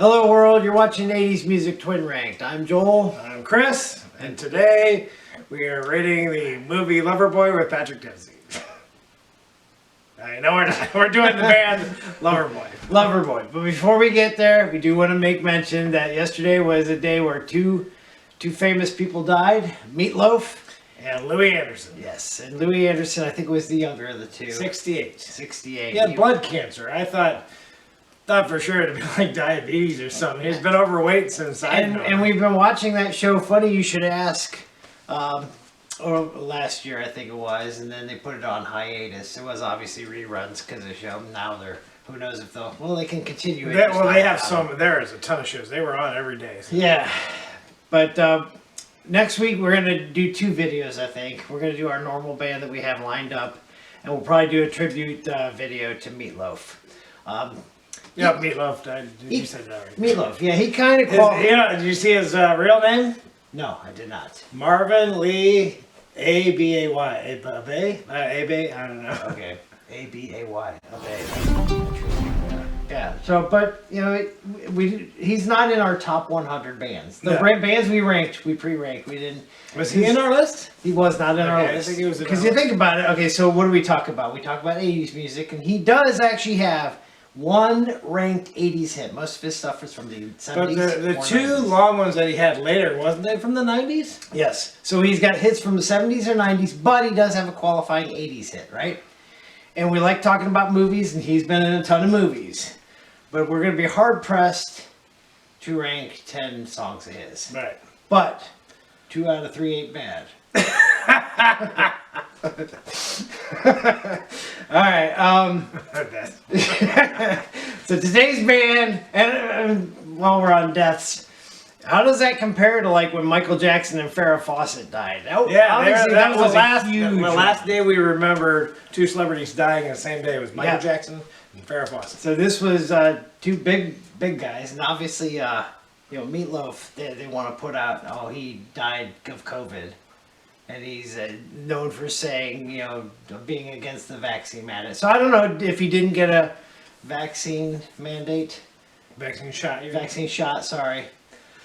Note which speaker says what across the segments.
Speaker 1: Hello world, you're watching 80s Music Twin Ranked. I'm Joel.
Speaker 2: I'm Chris, and today we are rating the movie Loverboy with Patrick Dempsey. I know we're not. We're doing the band Loverboy.
Speaker 1: Loverboy. But before we get there, we do want to make mention that yesterday was a day where two famous people died. Meatloaf.
Speaker 2: And Louis Anderson.
Speaker 1: Yes, and Louis Anderson, I think, was the younger of the two.
Speaker 2: 68.
Speaker 1: 68.
Speaker 2: He had blood cancer. I thought for sure it'd be like diabetes or something. He's been overweight since
Speaker 1: and we've been watching that show, Funny You Should Ask, or last year I think it was, and then they put it on hiatus. It was obviously reruns because of the show. Now they're, who knows if they'll, well, they can continue it.
Speaker 2: They have some, there's a ton of shows. They were on every day. So.
Speaker 1: Yeah, but next week we're going to do two videos, I think. We're going to do our normal band that we have lined up, and we'll probably do a tribute video to Meatloaf.
Speaker 2: Yeah, Meatloaf died. You said that right.
Speaker 1: Meatloaf, yeah, he kind of
Speaker 2: did you see his real name?
Speaker 1: No, I did not.
Speaker 2: Marvin Lee A-B-A-Y. A-B-A? I don't know.
Speaker 1: Okay. A-B-A-Y. Okay. Yeah, so, but, you know, he's not in our top 100 bands. The bands we ranked, we pre-ranked. We didn't.
Speaker 2: Was he in our list?
Speaker 1: He was not in our list.
Speaker 2: I think he was in our
Speaker 1: list. Because you think about it, okay, so what do we talk about? We talk about 80s music, and he does actually have one ranked 80s hit. Most of his stuff is from the 70s.
Speaker 2: But the two 90s. Long ones that he had later, wasn't they from the 90s?
Speaker 1: Yes. So he's got hits from the 70s or 90s, but he does have a qualifying 80s hit, right? And we like talking about movies, and he's been in a ton of movies. But we're going to be hard-pressed to rank 10 songs of his.
Speaker 2: Right.
Speaker 1: But 2 out of 3 ain't bad. All right. So today's band, and while we're on deaths, how does that compare to like when Michael Jackson and Farrah Fawcett died?
Speaker 2: That was the last day we remember two celebrities dying on the same day. It was Michael Jackson and Farrah Fawcett.
Speaker 1: So this was two big guys, and obviously, Meatloaf. They want to put out, oh, he died of COVID. And he's known for saying, being against the vaccine mandate. So I don't know if he didn't get a vaccine mandate.
Speaker 2: Vaccine shot.
Speaker 1: Vaccine shot, sorry.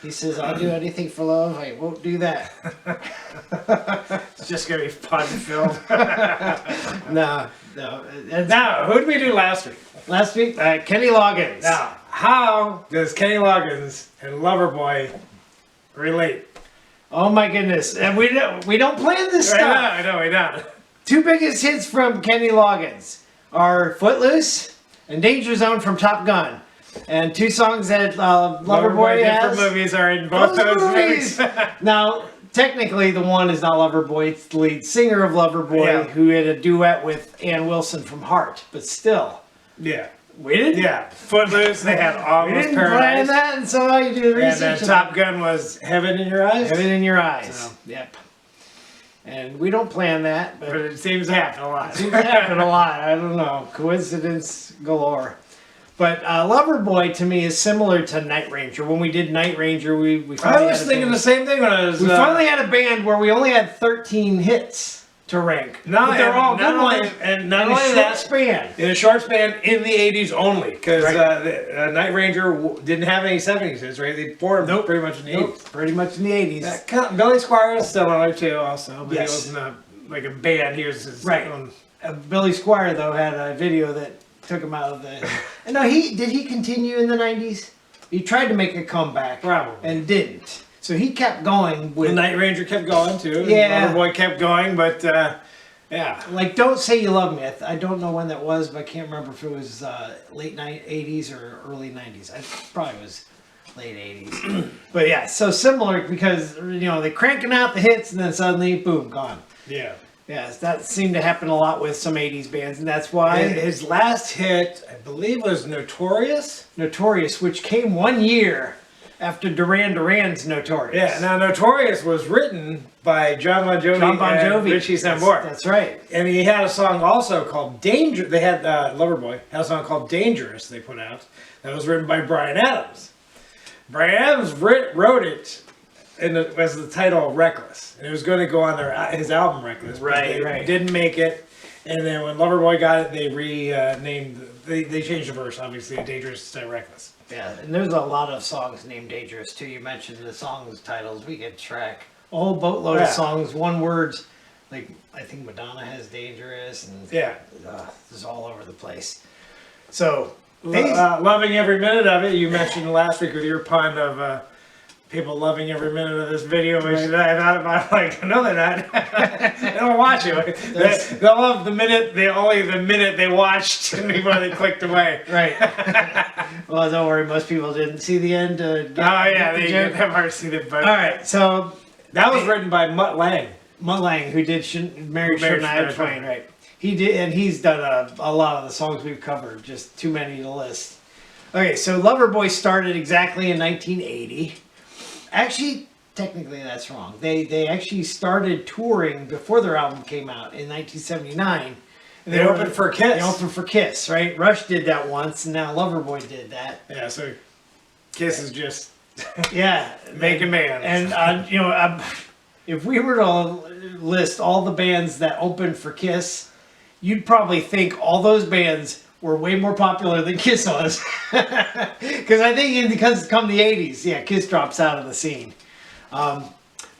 Speaker 1: He says, I'll do anything for love. I won't do that.
Speaker 2: It's just going to be fun-filled.
Speaker 1: No.
Speaker 2: Now, who did we do last week?
Speaker 1: Last week, Kenny Loggins.
Speaker 2: Now, how does Kenny Loggins and Loverboy relate?
Speaker 1: Oh my goodness. And we don't plan this stuff.
Speaker 2: I know, we don't.
Speaker 1: Two biggest hits from Kenny Loggins are Footloose and Danger Zone from Top Gun. And two songs that Loverboy has.
Speaker 2: For movies are in both those movies.
Speaker 1: Now, technically the one is not Loverboy, it's the lead singer of Loverboy who had a duet with Ann Wilson from Heart. But still.
Speaker 2: Yeah.
Speaker 1: We didn't?
Speaker 2: Yeah. Footloose, they had Almost
Speaker 1: We didn't
Speaker 2: Paradise.
Speaker 1: plan that, and so you do the research.
Speaker 2: And then Top Gun was Heaven in Your Eyes?
Speaker 1: Heaven in Your Eyes.
Speaker 2: So.
Speaker 1: Yep. And we don't plan that.
Speaker 2: But it seems to happen a lot.
Speaker 1: It seems to happen a lot. I don't know. Coincidence galore. But Loverboy, to me, is similar to Night Ranger. When we did Night Ranger, we finally
Speaker 2: I was thinking the same thing when I was...
Speaker 1: We finally had a band where we only had 13 hits to rank.
Speaker 2: No,
Speaker 1: but they're all good
Speaker 2: ones. And not only that,
Speaker 1: span.
Speaker 2: In a short span in the 80s only. Because Night Ranger didn't have any 70s hits, right? They poured them pretty much in the 80s.
Speaker 1: Pretty much in the 80s.
Speaker 2: Billy Squire is still on there too, also. But
Speaker 1: yes.
Speaker 2: He wasn't like a band. He was his own.
Speaker 1: Billy Squire, though, had a video that took him out of the... And no, did he continue in the 90s? He tried to make a comeback.
Speaker 2: Probably.
Speaker 1: And didn't. So he kept going with...
Speaker 2: The Night Ranger kept going too.
Speaker 1: Yeah.
Speaker 2: Loverboy kept going, but yeah.
Speaker 1: Like Don't Say You Love Me. I don't know when that was, but I can't remember if it was late 80s or early 90s. I probably was late 80s. But yeah, so similar because, they're cranking out the hits and then suddenly, boom, gone.
Speaker 2: Yeah.
Speaker 1: Yes, that seemed to happen a lot with some 80s bands, and that's why...
Speaker 2: His last hit, I believe, was Notorious.
Speaker 1: Notorious, which came 1 year after Duran Duran's Notorious.
Speaker 2: Yeah, now Notorious was written by John Bon Jovi and Richie Sambora.
Speaker 1: That's right.
Speaker 2: And he had a song also called Danger. They had Loverboy had a song called Dangerous they put out that was written by Bryan Adams. Bryan Adams wrote it as the title Reckless. And it was going to go on his album Reckless.
Speaker 1: Right.
Speaker 2: Didn't make it. And then when Loverboy got it, they renamed. They changed the verse, obviously, Dangerous to Reckless.
Speaker 1: Yeah, and there's a lot of songs named Dangerous too. You mentioned the songs titles. We could track a whole boatload of songs, one words. Like I think Madonna has Dangerous, and it's all over the place. So
Speaker 2: loving every minute of it. You mentioned last week with your pun of people loving every minute of this video. Which I thought about, like, no, they're not. They don't watch it. They'll love the minute they watched before they clicked away.
Speaker 1: Right. Well, don't worry. Most people didn't see the end.
Speaker 2: They never seen it. But
Speaker 1: all right, so
Speaker 2: that was written by Mutt Lange.
Speaker 1: Mutt Lange, who did Married Shania Twain, right? He did, and he's done a lot of the songs we've covered. Just too many to list. Okay, so Loverboy started exactly in 1980. Actually, technically that's wrong. They actually started touring before their album came out in 1979.
Speaker 2: They opened for Kiss.
Speaker 1: They opened for Kiss, right? Rush did that once, and now Loverboy did that.
Speaker 2: Yeah, so Kiss is just
Speaker 1: making
Speaker 2: man.
Speaker 1: And if we were to list all the bands that opened for Kiss, you'd probably think all those bands were way more popular than Kiss was. Because I think because come the 80s, Kiss drops out of the scene. But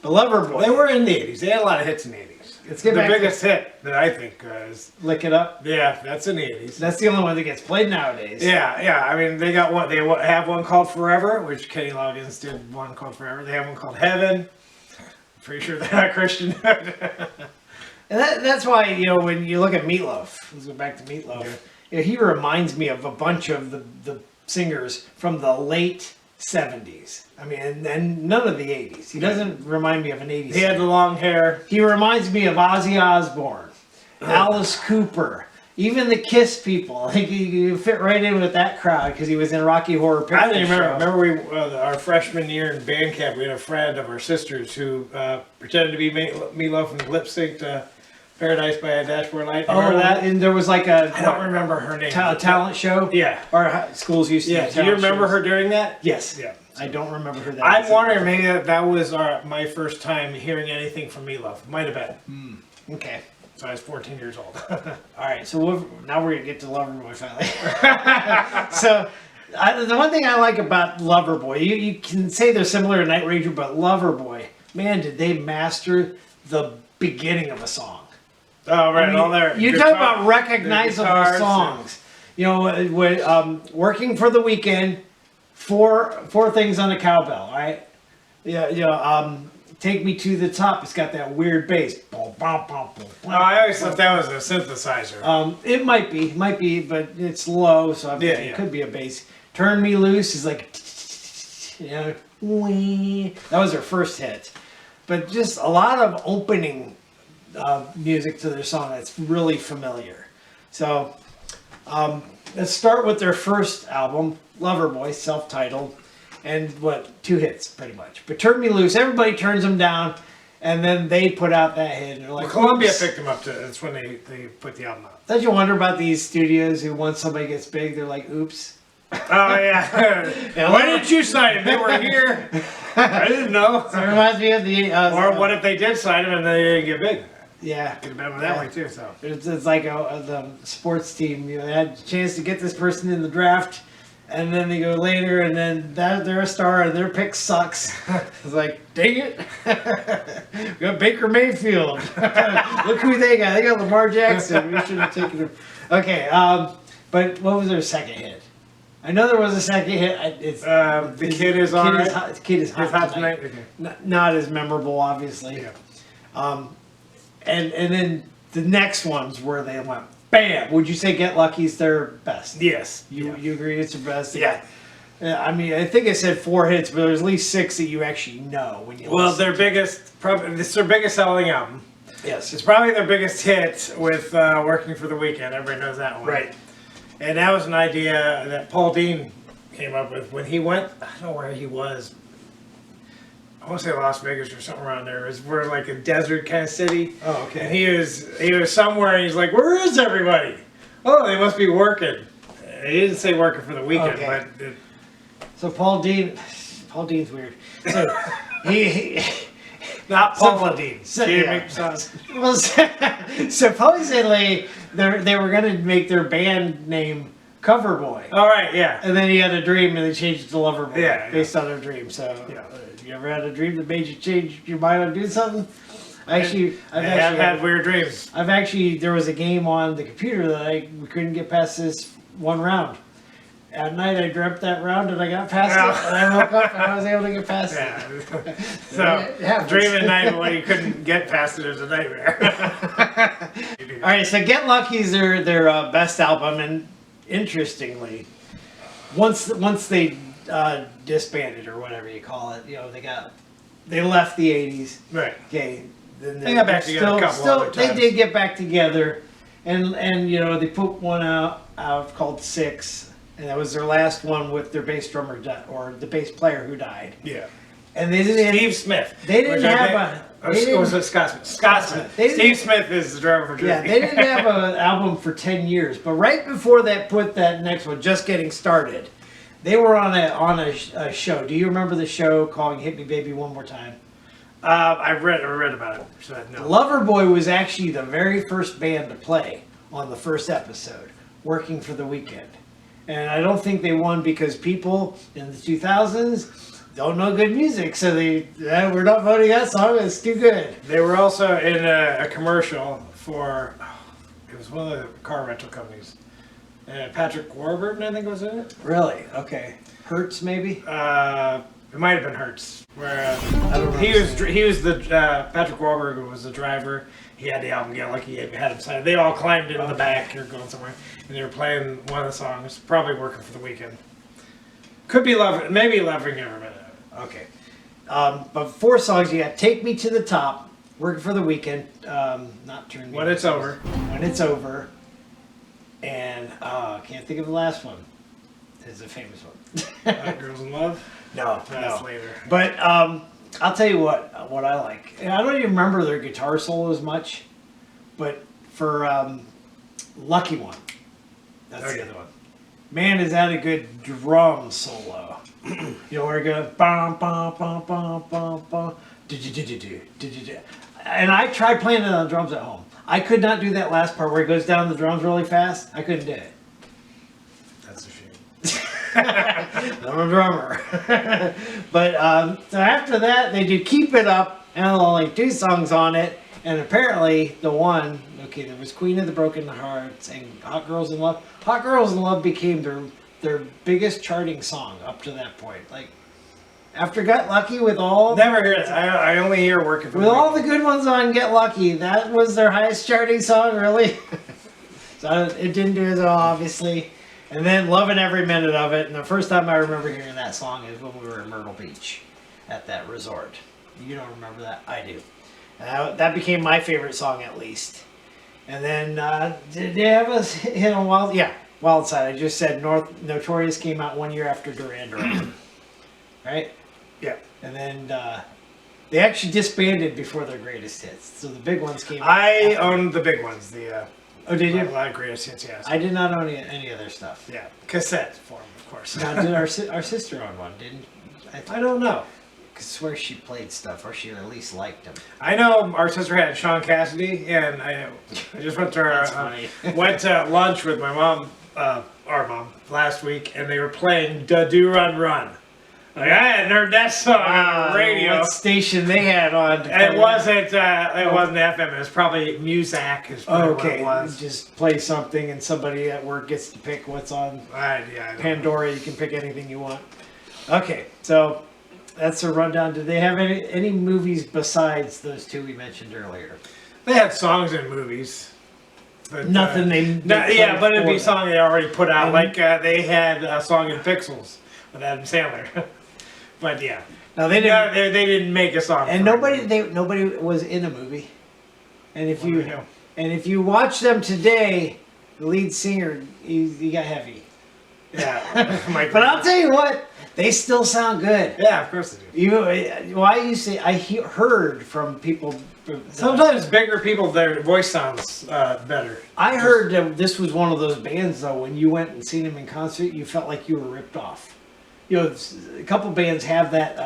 Speaker 1: Loverboy,
Speaker 2: they were in the 80s. They had a lot of hits in the 80s.
Speaker 1: It's
Speaker 2: the biggest hit that I think is
Speaker 1: Lick It Up.
Speaker 2: Yeah, that's in the 80s.
Speaker 1: That's the only one that gets played nowadays.
Speaker 2: Yeah. I mean, they got one. They have one called Forever, which Kenny Loggins did one called Forever. They have one called Heaven. Pretty sure they're not Christian.
Speaker 1: And that's why, when you look at Meatloaf, let's go back to Meatloaf. He reminds me of a bunch of the singers from the late 70s. I mean, and none of the 80s. He doesn't remind me of an 80s.
Speaker 2: He had the long hair.
Speaker 1: He reminds me of Ozzy Osbourne, Alice Cooper, even the Kiss people. I think he fit right in with that crowd because he was in Rocky Horror Picture
Speaker 2: I didn't
Speaker 1: Show.
Speaker 2: remember our freshman year in band camp, we had a friend of our sister's who pretended to be Meatloaf and lip synced Paradise by a Dashboard Light. Remember that?
Speaker 1: And there was like
Speaker 2: I don't remember her name.
Speaker 1: Talent show?
Speaker 2: Yeah.
Speaker 1: Or schools used to do
Speaker 2: do you remember
Speaker 1: shows.
Speaker 2: her doing that?
Speaker 1: Yes.
Speaker 2: Yeah.
Speaker 1: I don't remember who that
Speaker 2: I'm
Speaker 1: is.
Speaker 2: wondering maybe that was my first time hearing anything from Meatloaf. Might have been.
Speaker 1: Okay.
Speaker 2: So I was 14 years old.
Speaker 1: All right, so now we're going to get to Loverboy finally. So the one thing I like about Loverboy, you can say they're similar to Night Ranger, but Loverboy, man, did they master the beginning of a song.
Speaker 2: Oh, right.
Speaker 1: I mean,
Speaker 2: all there.
Speaker 1: You talk about recognizable songs. Working for the Weekend, four things on a cowbell, right? Take Me to the Top. It's got that weird bass.
Speaker 2: I always thought that was a synthesizer.
Speaker 1: It might be, but it's low, so it could be a bass. Turn Me Loose is like, wee. That was their first hit. But just a lot of opening music to their song that's really familiar. So let's start with their first album, Loverboy, self-titled. And 2 hits, pretty much. But Turn Me Loose, everybody turns them down, and then they put out that hit. And they're like,
Speaker 2: Columbia picked them up. That's when they put the album out.
Speaker 1: Don't you wonder about these studios who, once somebody gets big, they're like, oops.
Speaker 2: Oh, yeah. Why didn't you sign them? They were here. I didn't know.
Speaker 1: So it reminds me of the...
Speaker 2: or what if they did sign them and they didn't get big?
Speaker 1: Yeah.
Speaker 2: Could have been that way, too. So
Speaker 1: It's like the sports team. They had a chance to get this person in the draft, and then they go later, and then they're a star, and their pick sucks. It's like, dang it. We got Baker Mayfield. Look who they got. They got Lamar Jackson. We should have taken him. Okay, but what was their second hit? I know there was a second hit.
Speaker 2: The Kid Is On It.
Speaker 1: The Kid Is Hot Tonight.
Speaker 2: Okay.
Speaker 1: Not as memorable, obviously.
Speaker 2: Yeah.
Speaker 1: And then the next ones where they went, bam! Would you say Get Lucky's their best?
Speaker 2: Yes.
Speaker 1: You agree it's their best?
Speaker 2: Yeah.
Speaker 1: I mean, I think I said 4 hits, but there's at least 6 that you actually know when you.
Speaker 2: Well, it's their biggest selling album.
Speaker 1: Yes.
Speaker 2: It's probably their biggest hit with Working for the Weekend. Everybody knows that one.
Speaker 1: Right.
Speaker 2: And that was an idea that Paul Dean came up with when he went. I don't know where he was. I want to say Las Vegas or something around there. We're like a desert kind of city.
Speaker 1: Oh, okay.
Speaker 2: And he was somewhere, and he's like, "Where is everybody? Oh, they must be working." He didn't say working for the weekend,
Speaker 1: So Paul Dean's weird. So he
Speaker 2: Not Paula Dean.
Speaker 1: So,
Speaker 2: She didn't
Speaker 1: yeah.
Speaker 2: make songs.
Speaker 1: Well, supposedly they were going to make their band name Coverboy.
Speaker 2: All right, yeah.
Speaker 1: And then he had a dream and they changed it to Loverboy
Speaker 2: Yeah,
Speaker 1: based on their dream. So,
Speaker 2: Yeah.
Speaker 1: You ever had a dream that made you change your mind on doing something?
Speaker 2: I have had weird dreams.
Speaker 1: there was a game on the computer that we couldn't get past this one round. At night I dreamt that round and I got past it and I woke up and I was able to get past it.
Speaker 2: Yeah. So,
Speaker 1: It happens.
Speaker 2: dream at night when you couldn't get past it is a nightmare.
Speaker 1: All right, so Get Lucky is their best album, and interestingly, once they disbanded or whatever you call it, they left the '80s.
Speaker 2: Right.
Speaker 1: Okay, then
Speaker 2: They got back together a couple other
Speaker 1: They
Speaker 2: times.
Speaker 1: did get back together, and they put one out called Six, and that was their last one with their bass drummer or the bass player who died.
Speaker 2: Yeah.
Speaker 1: And they didn't.
Speaker 2: Steve Smith.
Speaker 1: They didn't have a. They
Speaker 2: Or was
Speaker 1: didn't,
Speaker 2: it Scott Smith? Scott Smith.
Speaker 1: They didn't-
Speaker 2: Steve Smith is the drummer for
Speaker 1: yeah,
Speaker 2: Journey.
Speaker 1: they didn't have an album for 10 years, but right before that, put that next one, Just Getting Started. They were on a show. Do you remember the show called Hit Me Baby One More Time?
Speaker 2: I read about it. So no.
Speaker 1: Loverboy was actually the very first band to play on the first episode, working for the weekend. And I don't think they won because people in the 2000s don't know good music, so we're not voting that song, it's too good.
Speaker 2: They were also in a commercial for, it was one of the car rental companies. Patrick Warburton, I think, was in it.
Speaker 1: Really? Okay. Hertz, maybe?
Speaker 2: It might have been Hertz. Where
Speaker 1: I don't know.
Speaker 2: he was the Patrick Warburton was the driver. He had the album Get Lucky. He had him signed. They all climbed into the back. You're going somewhere, and they were playing one of the songs. Probably working for the weekend. Could be maybe Loving Every Minute.
Speaker 1: Okay. But 4 songs, you got Take Me to the Top, Working for the Weekend, not Turn Me
Speaker 2: When
Speaker 1: On.
Speaker 2: It's Over.
Speaker 1: When It's Over. And can't think of the last one. It's a famous one.
Speaker 2: Girls in Love.
Speaker 1: No,
Speaker 2: That's
Speaker 1: no.
Speaker 2: later.
Speaker 1: But I'll tell you what I like. And I don't even remember their guitar solo as much, but for Lucky One, that's
Speaker 2: Okay.
Speaker 1: the other one. Man, is that a good drum solo. Where it goes bum bum bum bum bum bum do. And I tried playing it on drums at home. I could not do that last part where it goes down the drums really fast. I couldn't do it.
Speaker 2: That's a shame.
Speaker 1: I'm a drummer. But so after that, they did Keep It Up, and only 2 songs on it. And apparently, there was Queen of the Broken Hearts and Hot Girls in Love. Hot Girls in Love became their biggest charting song up to that point. Like, after Get Lucky with all...
Speaker 2: Never hear it. I only hear Working for
Speaker 1: With
Speaker 2: the
Speaker 1: all
Speaker 2: Weekend.
Speaker 1: the good ones on Get Lucky, that was their highest charting song, really? So it didn't do as well, obviously. And then Loving Every Minute of It. And the first time I remember hearing that song is when we were in Myrtle Beach at that resort. You don't remember that? I do. That became my favorite song, at least. And then, did they have us hit on Wild? Yeah, Wild Side. I just said Notorious came out 1 year after Duran Duran. Right?
Speaker 2: Yeah.
Speaker 1: And then they actually disbanded before their greatest hits. So the big ones came out.
Speaker 2: I
Speaker 1: after.
Speaker 2: own the big ones.
Speaker 1: Oh, did you?
Speaker 2: A lot of greatest hits, yes.
Speaker 1: I did not own any of their stuff.
Speaker 2: Yeah, cassette form, of course.
Speaker 1: Now, did our sister own one? Didn't
Speaker 2: I don't know.
Speaker 1: I swear she played stuff, or she at least liked them.
Speaker 2: I know our sister had Sean Cassidy, and I just went to
Speaker 1: That's funny.
Speaker 2: went to lunch with my mom, our mom, last week, and they were playing "Da Do Run Run." Like I hadn't heard that song on the radio.
Speaker 1: What station they had on?
Speaker 2: It wasn't FM. It was probably Muzak. Is probably what
Speaker 1: Okay,
Speaker 2: it was.
Speaker 1: just play something, and somebody at work gets to pick what's on
Speaker 2: I don't
Speaker 1: Pandora. You can pick anything you want. Okay, so that's a rundown. Did they have any movies besides those 2 we mentioned earlier?
Speaker 2: They had songs in movies. But,
Speaker 1: Nothing
Speaker 2: yeah, but it'd be a
Speaker 1: for
Speaker 2: song they already put out.
Speaker 1: And-
Speaker 2: Like they had a song in Pixels with Adam Sandler. But yeah,
Speaker 1: Now they didn't,
Speaker 2: they didn't make a song.
Speaker 1: and
Speaker 2: for it.
Speaker 1: nobody was in a movie. And if
Speaker 2: What do we know?
Speaker 1: if you watch them today, the lead singer he got heavy.
Speaker 2: Yeah,
Speaker 1: But I'll tell you what, they still sound good.
Speaker 2: Yeah, of course they do.
Speaker 1: I heard from people.
Speaker 2: Sometimes bigger people, their voice sounds better.
Speaker 1: I heard that this was one of those bands though. When you went and seen them in concert, you felt like you were ripped off. A couple bands have that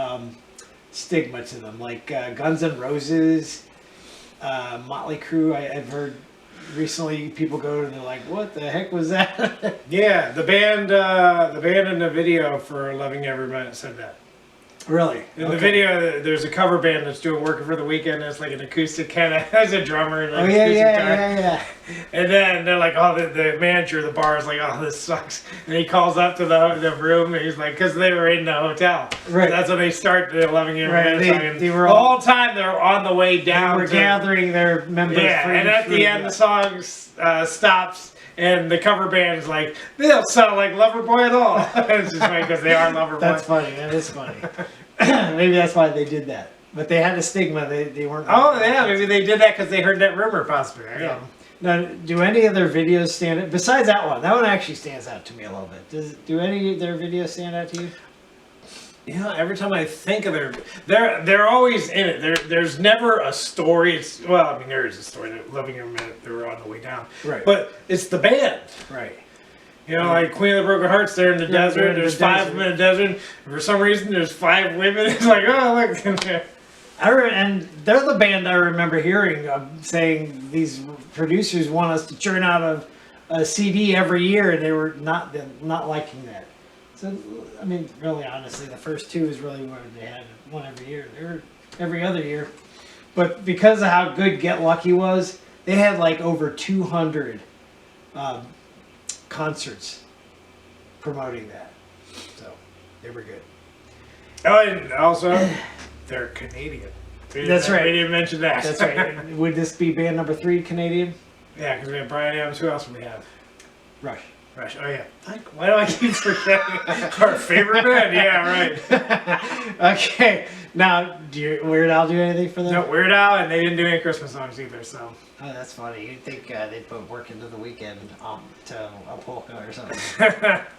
Speaker 1: stigma to them, like Guns N' Roses, Motley Crue. I've heard recently people go and they're like, "What the heck was that?"
Speaker 2: Yeah, the band in the video for Loving Every Minute said that.
Speaker 1: Really?
Speaker 2: In the video, there's a cover band that's doing Working for the Weekend. It's like an acoustic kind of, as a drummer. And like
Speaker 1: yeah.
Speaker 2: And then they're like, oh, the manager of the bar is like, oh, this sucks. And he calls up to the room and he's like, because they were in the hotel.
Speaker 1: Right.
Speaker 2: That's when they start the Loving Every Minute song.
Speaker 1: They were
Speaker 2: the whole time they're on the way down.
Speaker 1: They were gathering their members.
Speaker 2: Yeah, and at the end, the song stops. And the cover band is like, they don't sound like Loverboy at all. It's just funny because they are Loverboy.
Speaker 1: That's funny. That is funny. Maybe that's why they did that. But they had a stigma. They weren't.
Speaker 2: Oh yeah, maybe they did that because they heard that rumor, possibly. I don't know.
Speaker 1: Now, do any of their videos stand out? Besides that one, that one actually stands out to me a little bit. Do any of their videos stand out to you?
Speaker 2: You know, every time I think of they're always in it. There's never a story. I mean, there is a story. That Loving Every Minute, they were on the way down.
Speaker 1: Right.
Speaker 2: But it's the band.
Speaker 1: Right.
Speaker 2: You know, like Queen of the Broken Hearts, they're in the desert. There's
Speaker 1: the
Speaker 2: 5 of them in the desert. For some reason, there's 5 women. It's like, oh, look.
Speaker 1: And they're the band I remember hearing saying these producers want us to churn out a CD every year, and they were not liking that. So, I mean, really, honestly, the first 2 is really where they had one every year. They were every other year. But because of how good Get Lucky was, they had like over 200 concerts promoting that. So, they were good.
Speaker 2: Oh, and also, they're Canadian.
Speaker 1: That's right.
Speaker 2: We didn't mention that.
Speaker 1: That's right. Would this be band number 3 Canadian?
Speaker 2: Yeah, because we have Bryan Adams. Who else do we have?
Speaker 1: Rush.
Speaker 2: Oh yeah. Why do I keep forgetting our favorite band? Yeah, right.
Speaker 1: Okay. Now, Weird Al do anything for them?
Speaker 2: No, Weird Al, and they didn't do any Christmas songs either. So.
Speaker 1: Oh, that's funny. You'd think they'd put Work Into the Weekend to a polka or something.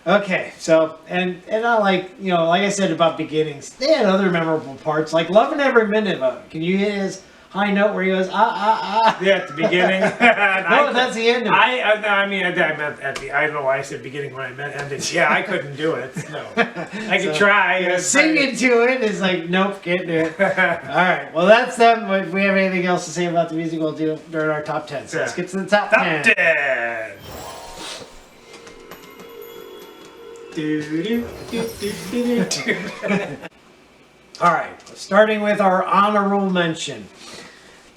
Speaker 1: Okay, so and I like I said about beginnings, they had other memorable parts like Loving Every Minute of it. Can you hit his high note where he goes
Speaker 2: Yeah, at the beginning.
Speaker 1: No, that's the end of it.
Speaker 2: I mean, I meant at the. I don't know why I said beginning when I meant ending. Yeah, I couldn't do it. No, I could try.
Speaker 1: Singing to it is like, nope, can't do it. All right, well that's them. If we have anything else to say about the music, we'll do it during our top 10. So let's get to the top 10.
Speaker 2: Top 10.
Speaker 1: All right, starting with our honorable mention.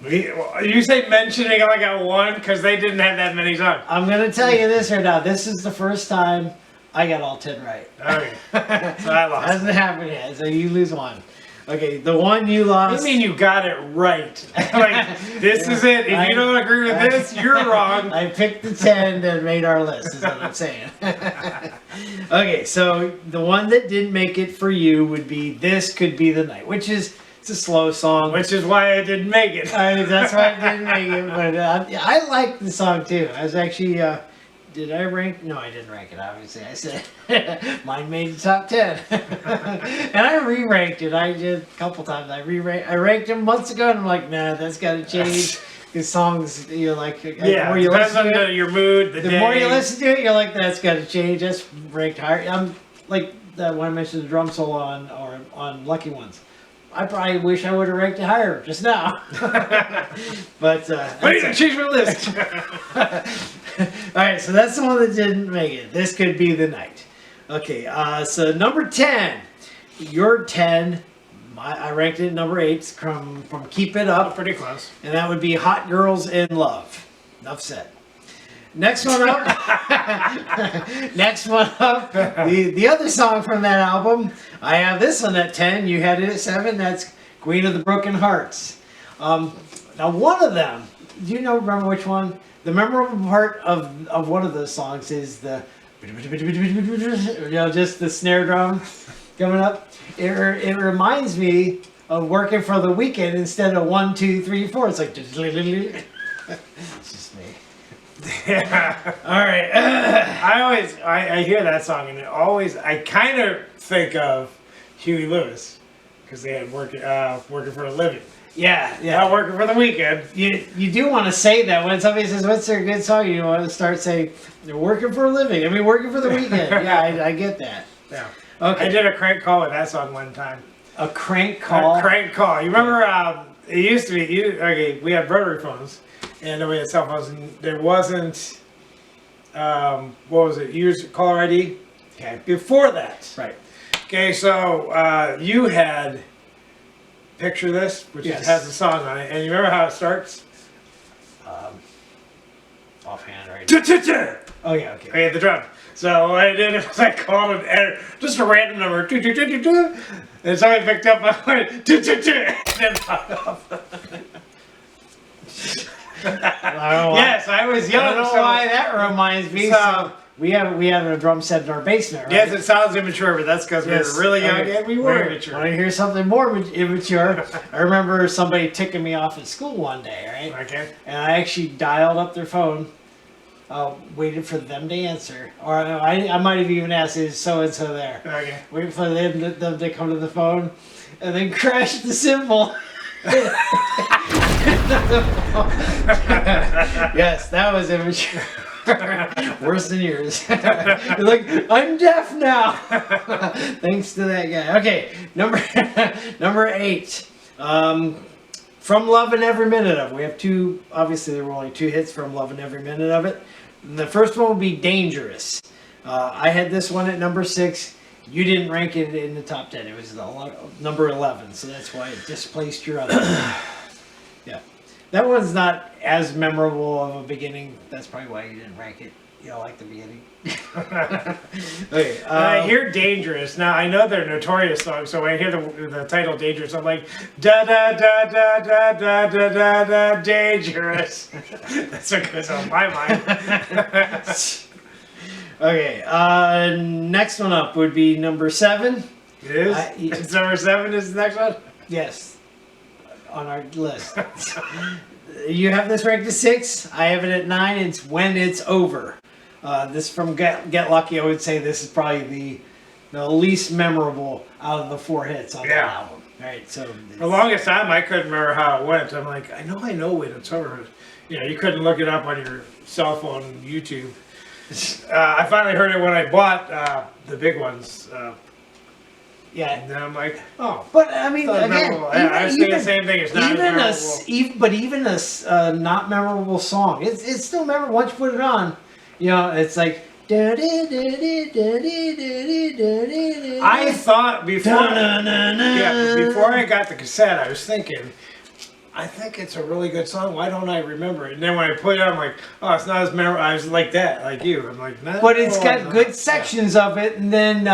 Speaker 2: You say mentioning like I won because they didn't have that many songs.
Speaker 1: I'm going to tell you this right now. This is the first time I got all 10 right.
Speaker 2: Okay. So I lost.
Speaker 1: Hasn't happened yet, so you lose one. Okay, the one you lost.
Speaker 2: What do you mean you got it right? Like, this is it. If you don't agree with this, you're wrong.
Speaker 1: I picked the 10 that made our list, is what I'm saying. Okay, so the one that didn't make it for you would be This Could Be the Night, which is... It's a slow song.
Speaker 2: Which is why I didn't make it.
Speaker 1: That's why I didn't make it. But I like the song too. I was actually, did I rank? No, I didn't rank it, obviously. I said mine made the top 10. And I re-ranked it. I did a couple times. I ranked them months ago and I'm like, nah, that's got to change. These songs, like,
Speaker 2: yeah,
Speaker 1: the more you listen to
Speaker 2: it, your mood, the day.
Speaker 1: more you listen to it, you're like, that's got to change. That's ranked higher. I'm like that when I mentioned the drum solo on Lucky Ones. I probably wish I would have ranked it higher just now. But
Speaker 2: wait, change my list.
Speaker 1: Alright, so that's the one that didn't make it. This Could Be the Night. Okay, so number 10. Your 10, I ranked it number 8 from Keep It Up.
Speaker 2: Pretty close.
Speaker 1: And that would be Hot Girls in Love. Enough said. Next one up. Next one up. The other song from that album. I have this one at 10. You had it at 7. That's Queen of the Broken Hearts. Now one of them. Do you remember which one? The memorable part of one of those songs is the just the snare drum coming up. It reminds me of Working for the Weekend instead of 1, 2, 3, 4. It's like it's just me.
Speaker 2: Yeah.
Speaker 1: All right.
Speaker 2: I hear that song and I kind of think of Huey Lewis because they had working for a living.
Speaker 1: Yeah.
Speaker 2: Not working for the weekend.
Speaker 1: You do want to say that when somebody says, "What's their good song?" You want to start saying, "They're working for a living." I mean, working for the weekend. Yeah, I get that.
Speaker 2: Yeah.
Speaker 1: Okay.
Speaker 2: I did a crank call with that song one time.
Speaker 1: A crank call.
Speaker 2: A crank call. You remember? It used to be. Okay, we had rotary phones, and then we had cell phones, and there wasn't. What was it? Use caller ID.
Speaker 1: Okay.
Speaker 2: Before that.
Speaker 1: Right.
Speaker 2: Okay, so you had. Picture this, which
Speaker 1: Yes.
Speaker 2: has the song on it, and you remember how it starts?
Speaker 1: Offhand, right?
Speaker 2: Ch-ch-ch!
Speaker 1: Oh yeah. Okay.
Speaker 2: Okay, the drum. So what I did was I called it just a random number, and somebody picked up. I went, and then hung up.
Speaker 1: I don't know why.
Speaker 2: Yes, I was young.
Speaker 1: I don't know
Speaker 2: so,
Speaker 1: why that reminds me.
Speaker 2: So-
Speaker 1: we have a drum set in our basement, right?
Speaker 2: Yes, it sounds immature, but that's because we were really young
Speaker 1: Okay.
Speaker 2: and we were
Speaker 1: Want
Speaker 2: immature.
Speaker 1: to hear something more immature? I remember somebody ticking me off at school one day, right?
Speaker 2: Okay.
Speaker 1: And I actually dialed up their phone, waited for them to answer, or I might have even asked, "Is so and so there?"
Speaker 2: Okay.
Speaker 1: Waiting for them to come to the phone, and then crashed the symbol. Yes, that was immature. Worse than yours. You're like, I'm deaf now. Thanks to that guy. Okay, number 8. From Lovin' Every Minute of. We have two. Obviously, there were only 2 hits from Lovin' Every Minute of it. The first one would be Dangerous. I had this one at number 6. You didn't rank it in the top 10. It was number 11, so that's why it displaced your other. Yeah. That one's not as memorable of a beginning. That's probably why you didn't rank it. You don't like the beginning. Okay.
Speaker 2: I hear Dangerous. Now, I know they're notorious songs, so when I hear the title Dangerous, I'm like, da da da da da da da da da Dangerous. That's what goes on my mind.
Speaker 1: Okay. Next one up would be number 7.
Speaker 2: It is? It's number 7 is the next one?
Speaker 1: Yes. On our list. You have this ranked at 6. I have it at 9. It's When It's Over. This from Get Lucky. I would say this is probably the least memorable out of the 4 hits on the album. All right, so
Speaker 2: For the longest time, I couldn't remember how it went. I'm like, I know when it's over. You know, you couldn't look it up on your cell phone, YouTube. I finally heard it when I bought the big ones.
Speaker 1: yeah.
Speaker 2: And then I'm like, oh.
Speaker 1: But I mean,
Speaker 2: Not
Speaker 1: again,
Speaker 2: memorable. Yeah, I was thinking the same thing. It's not
Speaker 1: even a not memorable song, it's still memorable once you put it on. You know, it's like.
Speaker 2: I thought before I got the cassette, I was thinking, I think it's a really good song. Why don't I remember it? And then when I put it on, I'm like, oh, it's not as memorable. I was like that, like you. I'm like, no.
Speaker 1: But it's got good sections of it, and then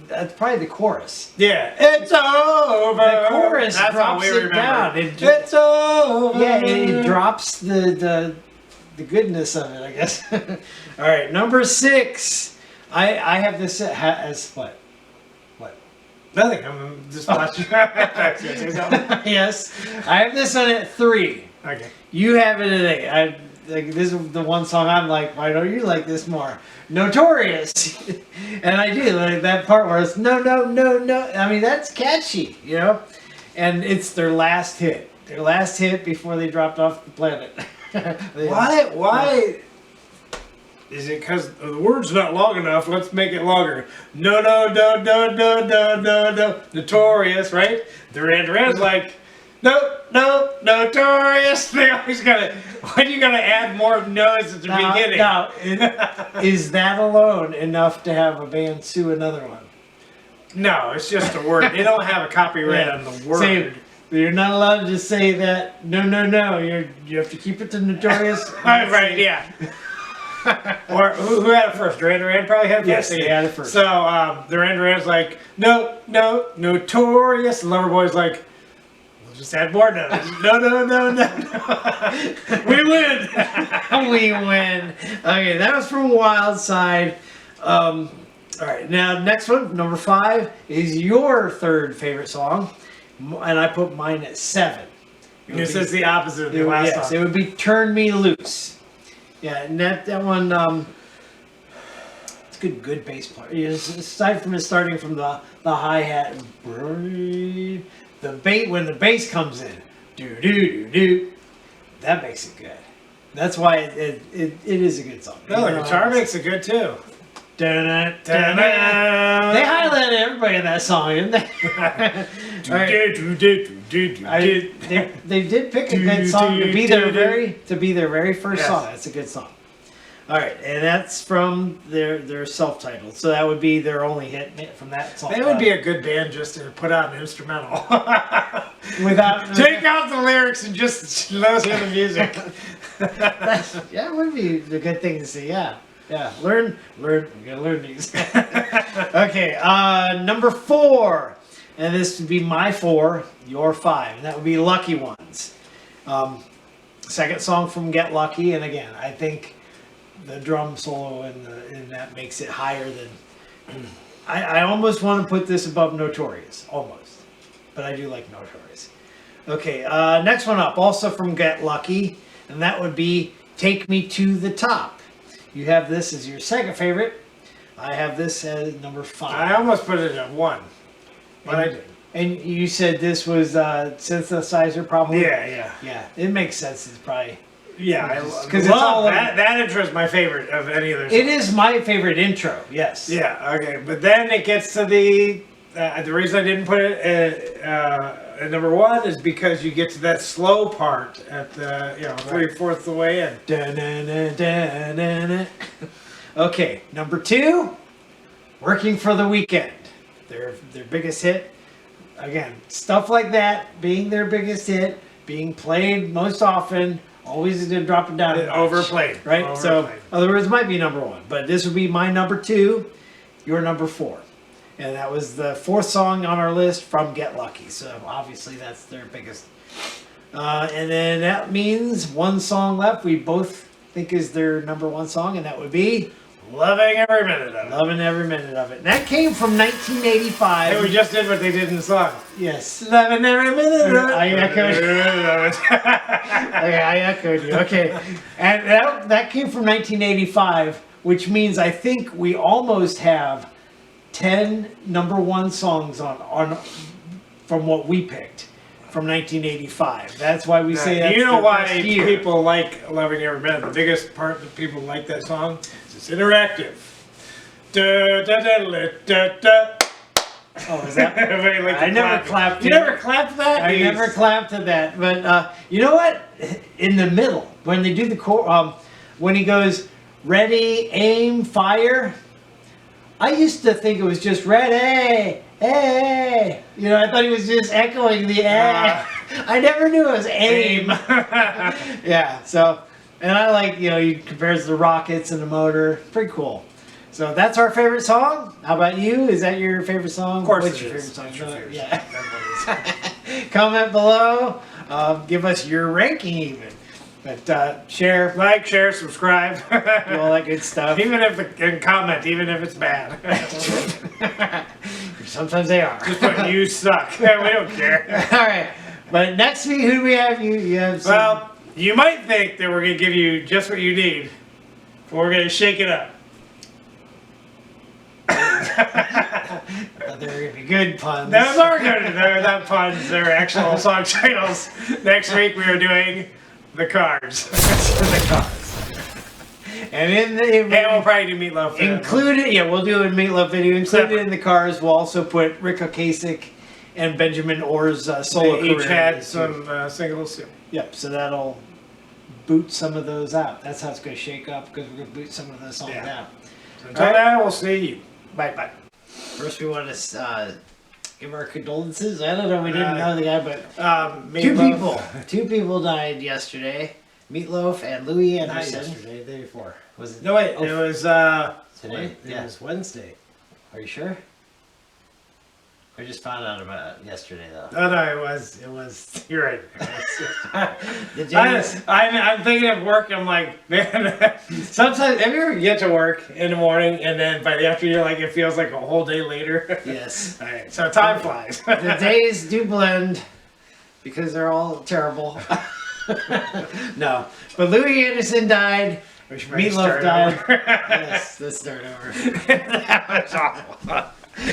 Speaker 1: that's probably the chorus.
Speaker 2: Yeah, it's over.
Speaker 1: The chorus
Speaker 2: That's
Speaker 1: drops
Speaker 2: how we
Speaker 1: it down.
Speaker 2: remember. It's over.
Speaker 1: Yeah, it drops the goodness of it, I guess. All right, number 6. I have this as what?
Speaker 2: Nothing. I'm just watching.
Speaker 1: Yes, I have this one at 3.
Speaker 2: Okay.
Speaker 1: You have it at 8. This is the one song I'm like, why don't you like this more? Notorious. And I do like that part where it's no. I mean, that's catchy, you know? And it's their last hit. Their last hit before they dropped off the planet.
Speaker 2: Why? Is it because the word's not long enough? Let's make it longer. No. Notorious, right? Duran's like, no, notorious. They always gotta. Why do you gotta add more no's at the beginning?
Speaker 1: Now, is that alone enough to have a band sue another one?
Speaker 2: No, it's just a word. They don't have a copyright on the word.
Speaker 1: Say, you're not allowed to just say that. No. You have to keep it to notorious.
Speaker 2: Right? Yeah. Or who had it first? Duran probably had it first.
Speaker 1: Yes, they had it first.
Speaker 2: So Duran's like, no, notorious. And Loverboy's like, we'll just add more no's. No. We win.
Speaker 1: We win. Okay, that was from Wild Side. All right, now next one, number 5, is your 3rd favorite song, and I put mine at 7.
Speaker 2: This is the opposite of the last
Speaker 1: Yes,
Speaker 2: song.
Speaker 1: it would be "Turn Me Loose." Yeah, and that one, it's good bass player. Aside from it starting from the hi-hat, the bait when the bass comes in, do, that makes it good. That's why it is a good song.
Speaker 2: No, the guitar makes it good too.
Speaker 1: Dun-dun, dun-dun. They highlighted everybody in that song, didn't they? They did pick a good song to be their very first song. That's a good song. All right, and that's from their self-titled. So that would be their only hit from that song.
Speaker 2: That would be a good band just to put out an instrumental.
Speaker 1: Without
Speaker 2: take out the lyrics and just let us hear the music.
Speaker 1: Yeah, it would be a good thing to see. Yeah. Learn. We gotta learn these. Okay, number 4, and this would be my 4, your 5, and that would be Lucky Ones. Second song from Get Lucky, and again, I think the drum solo in that makes it higher than. I almost want to put this above Notorious, almost, but I do like Notorious. Okay, next one up, also from Get Lucky, and that would be Take Me to the Top. You have this as your second favorite. I have this as number 5.
Speaker 2: I almost put it at 1, but I did.
Speaker 1: And you said this was synthesizer, probably.
Speaker 2: Yeah.
Speaker 1: It makes sense. It's probably
Speaker 2: because it's all that intro is my favorite of any of their songs.
Speaker 1: It is my favorite intro. Yes.
Speaker 2: Yeah. Okay, but then it gets to the reason I didn't put it at number 1 is because you get to that slow part at the 3/4 the way in.
Speaker 1: Okay, number 2, Working for the Weekend. Their biggest hit. Again, stuff like that being their biggest hit, being played most often, always to drop it down.
Speaker 2: Overplayed,
Speaker 1: right?
Speaker 2: Overplayed.
Speaker 1: So, other words, it might be number 1, but this would be my number 2, your number 4. And that was the 4th song on our list from Get Lucky. So obviously that's their biggest. And then that means one song left we both think is their number 1 song, and that would be
Speaker 2: Loving Every Minute of It.
Speaker 1: Loving Every Minute of It. And that came from 1985.
Speaker 2: And we just did what they did in the song.
Speaker 1: Yes.
Speaker 2: Loving Every Minute of It.
Speaker 1: I echoed you. Okay, I echoed you. Okay. And that came from 1985, which means I think we almost have 10 number 1 songs on from what we picked from 1985. That's why we say that's
Speaker 2: why people like Loving Every Minute. The biggest part that people like that song is it's interactive.
Speaker 1: Oh, is that? I never clapped.
Speaker 2: You never clapped that?
Speaker 1: I never clapped to that. But you know what? In the middle, when they do the when he goes, ready, aim, fire. I used to think it was just ready, hey. I thought he was just echoing the I never knew it was aim. Yeah. So, and I like he compares the rockets and the motor. Pretty cool. So that's our favorite song. How about you? Is that your favorite song?
Speaker 2: Of course,
Speaker 1: what's
Speaker 2: your
Speaker 1: favorite song?
Speaker 2: It's your favorite
Speaker 1: Yeah.
Speaker 2: song.
Speaker 1: Comment below. Give us your ranking even. But share,
Speaker 2: share, subscribe,
Speaker 1: do all that good stuff.
Speaker 2: And comment, even if it's bad.
Speaker 1: Sometimes they are.
Speaker 2: Just put you suck. We don't care.
Speaker 1: All right. But next week, who do we have? You have some...
Speaker 2: Well, you might think that we're going to give you just what you need, but we're going to shake it up.
Speaker 1: They're going to be good puns.
Speaker 2: Those are good. They're not puns. They're actual song titles. Next week, we are doing The Cars.
Speaker 1: The Cars. And
Speaker 2: we'll probably do Meatloaf.
Speaker 1: Included, we'll do a Meatloaf video. Included in The Cars, we'll also put Rick Ocasek and Benjamin Orr's solo career.
Speaker 2: Each had some singles.
Speaker 1: Yep, so that'll boot some of those out. That's how it's going to shake up, because we're going to boot some of those songs out.
Speaker 2: So until then, we'll see you.
Speaker 1: Bye. First, we want to give our condolences. I don't know, we didn't know the guy, but two people died yesterday. Meatloaf and Louis Anderson.
Speaker 3: Not yesterday, the day before.
Speaker 1: Was it?
Speaker 2: No, wait, it was
Speaker 1: today?
Speaker 3: It was Wednesday.
Speaker 1: Are you sure? I just found out about it yesterday, though.
Speaker 2: Oh, no, it was, you're right.
Speaker 1: I'm
Speaker 2: I'm thinking of work, I'm like, man, sometimes, have you ever get to work in the morning, and then by the afternoon, you're like, it feels like a whole day later?
Speaker 1: Yes.
Speaker 2: All right, so time flies.
Speaker 1: The days do blend, because they're all terrible. No, but Louis Anderson died. Meatloaf died. Yes, let's start over.
Speaker 2: That was awful.